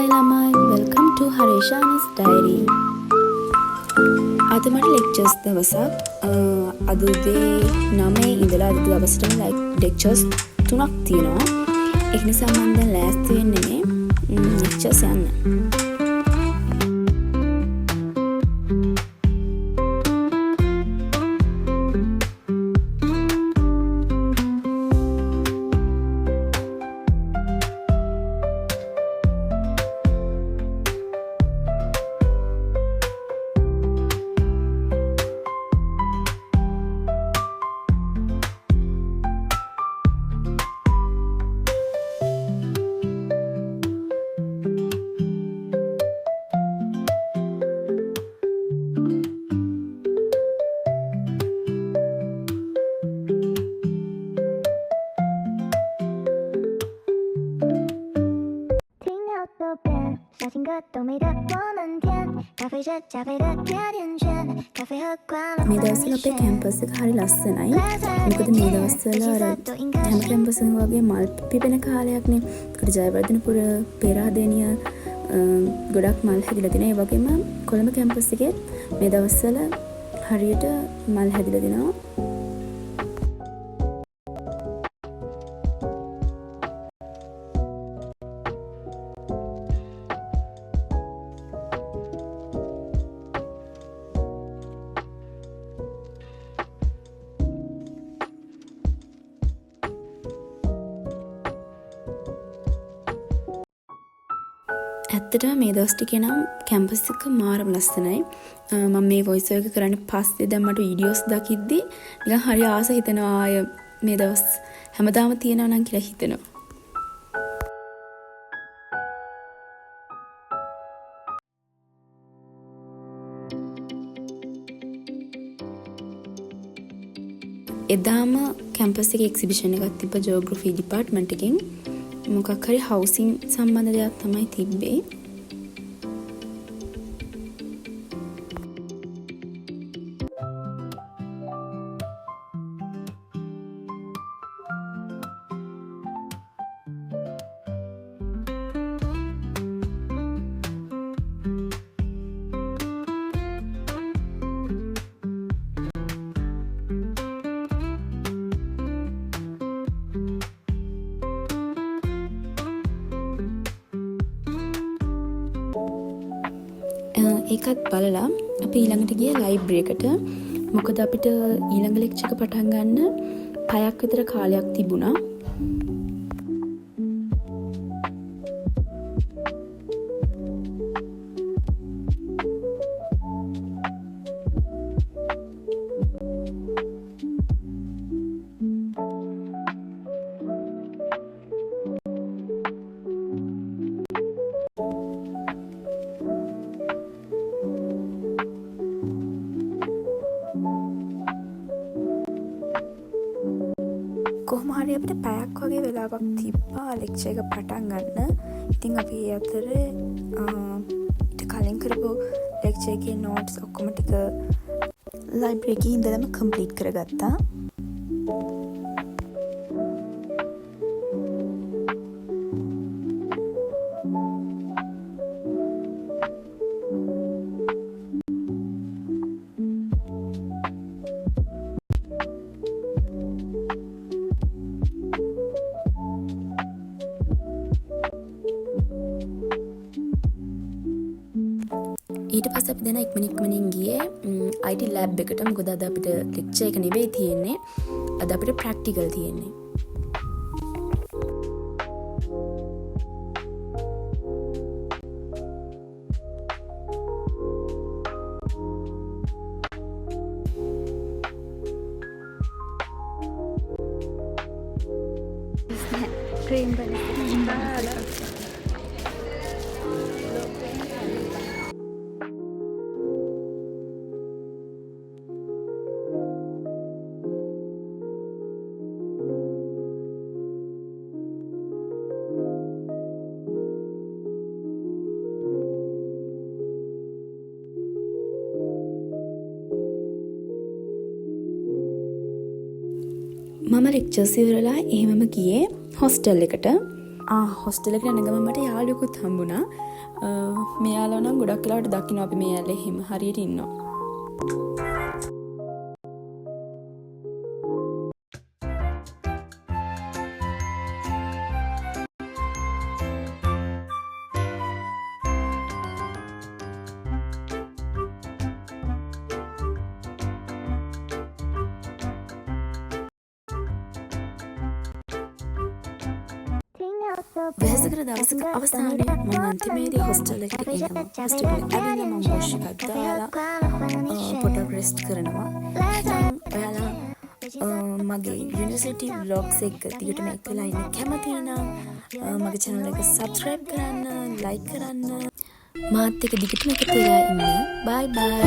ළමයි, welcome to Harishana's diary. අද මට lectures දවසක්. අද උදේ 9 ඉඳලා අද දවසටම lectures 3ක් තියෙනවා. ඒක නිසා මම දැන් ලෑස්ති වෙන්නේ lectures යන්න. මේ දවස්වල අපේ කැම්පස් එක හරි ලස්සනයි. මොකද මේ දවස්වල හැම කැම්පස් එකම වගේ මල් පිපෙන කාලයක්නේ. ඒකට ජයවර්ධනපුර පේරාදෙනිය ගොඩක් මල් හැදිලා තිනේ. ඒ වගේම කොළඹ කැම්පස් එකේ මේ දවස්වල හරියට මල් හැදිලා තිනවා. ඇත්තටම මේ දවස් ටිකේ නම් කැම්පස් එක මාරම ලස්සනයි. මම මේ වොයිස් එක කරන්නේ පස්සේ දැන් මට වීඩියෝස් දකිද්දි නිකන් හරි ආස හිතෙනවා ආය මේ දවස් හැමදාම තියනවා නම් කියලා හිතෙනවා. එදාම කැම්පස් එකේ එක්සිබිෂන් එකක් තිබ්බ ජියෝග්‍රැෆි ඩිපාර්ට්මන්ට් එකෙන්. මොකක් හරි හවුසින් සම්බන්ධ දෙයක් තමයි තිබ්බේ. ඒකත් බලලා අපි ඊළඟට ගිය ලයිබ්‍රරි එකට. මොකද අපිට ඊළඟ ලෙක්චර් එක පටන් ගන්න පැයක් විතර කාලයක් තිබුණා. කොහොම හරි අපිට පැයක් වගේ වෙලාවක් තිබ්බා ලෙක්චර් එක පටන් ගන්න. ඉතින් අපි ඒ අතරේ ඊට කලින් කරපු ලෙක්චර් එකේ නෝට්ස් ඔක්කොම ටික ලයිබ්‍රරි එකේ ඉඳලම කම්ප්ලීට් කරගත්තා. ඊට පස්සේ අපි දැන් ඉක්මනින් ගියේ IT lab එකට. මොකද අද අපිට ලෙක්චර් එක නෙවෙයි තියෙන්නේ. අද අපිට ප්‍රැක්ටිකල් තියෙන්නේ. ක්‍රීම් මම ලෙක්චර්ස් ඉවරලා එහෙමම ගියේ හොස්ටල් එකට. හොස්ටල් එකට යන ගමන් මට යාළුවෙකුත් හම්බුණා. මෙයාලා නම් ගොඩක් වෙලාවට දකින්න අපි මේ ඇලේ හිම හරියට ඉන්නවා. වෙහෙසකර දවසක අවසානයේ මම අන්තිමේදී හොස්ටල් එකට එනවා. හොස්ටල් එකට ඇවිල්ලා මම වොෂ් එකක් දාලා පොඩක් රෙස්ට් කරනවා. ඔයාලා මගේ යුනිවර්සිටි ව්ලොග්ස් එක දිගටම එක්ක වෙලා ඉන්න කැමති නම් මගේ channel එක subscribe කරන්න, like කරන්න. මාත් එක්ක දිගටම එකතු වෙලා ඉන්න. bye bye.